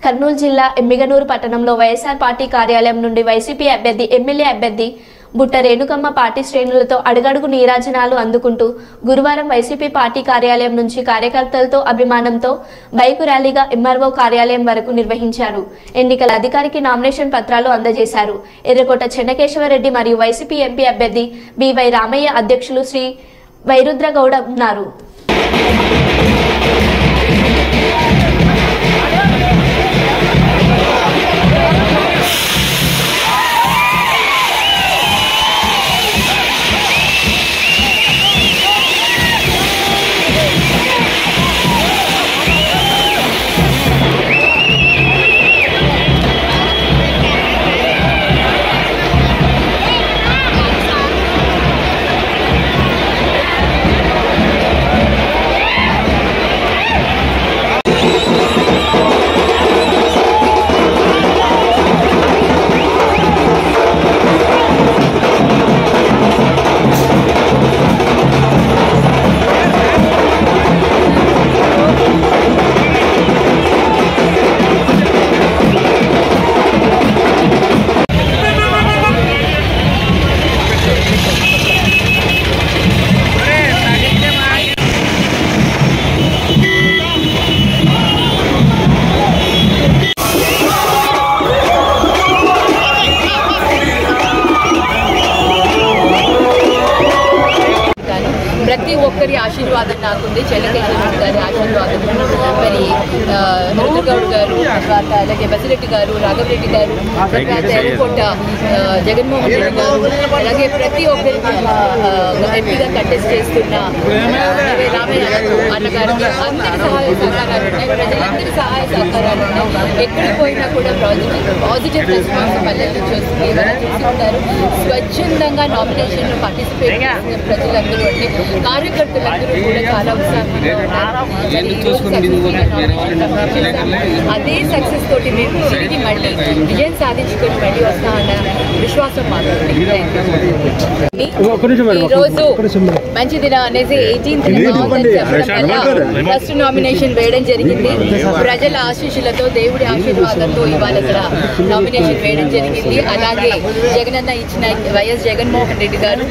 కర్నూలు జిల్లా ఎమ్మిగనూరు పట్టణంలో వైఎస్ఆర్ పార్టీ కార్యాలయం నుండి వైసీపీ అభ్యర్థి ఎమ్మెల్యే అభ్యర్థి బుట్ట రేణుకమ్మ పార్టీ శ్రేణులతో అడుగడుగు నీరాజనాలు అందుకుంటూ గురువారం వైసీపీ పార్టీ కార్యాలయం నుంచి కార్యకర్తలతో అభిమానంతో బైకు ర్యాలీగా ఎంఆర్ఓ కార్యాలయం వరకు నిర్వహించారు. ఎన్నికల అధికారికి నామినేషన్ పత్రాలు అందజేశారు. ఎర్రకోట చెన్నకేశవరెడ్డి మరియు వైసీపీ ఎంపీ అభ్యర్థి బివై రామయ్య అధ్యక్షులు శ్రీ వైరుద్రగౌడ ఉన్నారు. ప్రతి ఒక్కరి ఆశీర్వాదం నాకుంది. చెన్నకేశవరెడ్డి గారి ఆశీర్వాదం, మరి నరేంద్రగౌడ్ గారు, తర్వాత అలాగే బసిరెడ్డి గారు, రాఘవరెడ్డి గారు, తర్వాత ఎర్రకోట జగన్మోహన్ రెడ్డి గారు, అలాగే ప్రతి ఒక్కరికి ఎంపీగా కంటెస్ట్ చేస్తున్న రామయ్య అన్నగారికి అందరి సహాయ సహకారాలు ఉన్నాయి. ప్రజలందరి సహాయ సహకారాలు ఉన్నాయి. ఎక్కడికి పోయినా కూడా పాజిటివ్ రెస్పాన్స్ పల్లెల నుంచి వస్తుంది. ఏదైనా చూస్తుంటారు. స్వచ్ఛందంగా నామినేషన్లో పార్టిసిపేట్ చేసిన ప్రజలందరూ అంటే కార్యకర్తలందరూ కూడా చాలా ఉత్సాహంగా ఉన్నారు. అదే సక్సెస్ తోటి మేము తిరిగి మళ్ళీ విజయం సాధించుకొని మళ్ళీ వస్తామన్న విశ్వాసం మాత్రమే. ఈరోజు మంచి దిన అనేసి 18th ఫస్ట్ నామినేషన్ వేయడం జరిగింది. ప్రజల ఆశీస్సులతో, దేవుడి ఆశీర్వాదంతో ఇవాళ ఇక్కడ నామినేషన్ వేయడం జరిగింది. అలాగే జగనన్న ఇచ్చిన వైఎస్ జగన్మోహన్ రెడ్డి గారు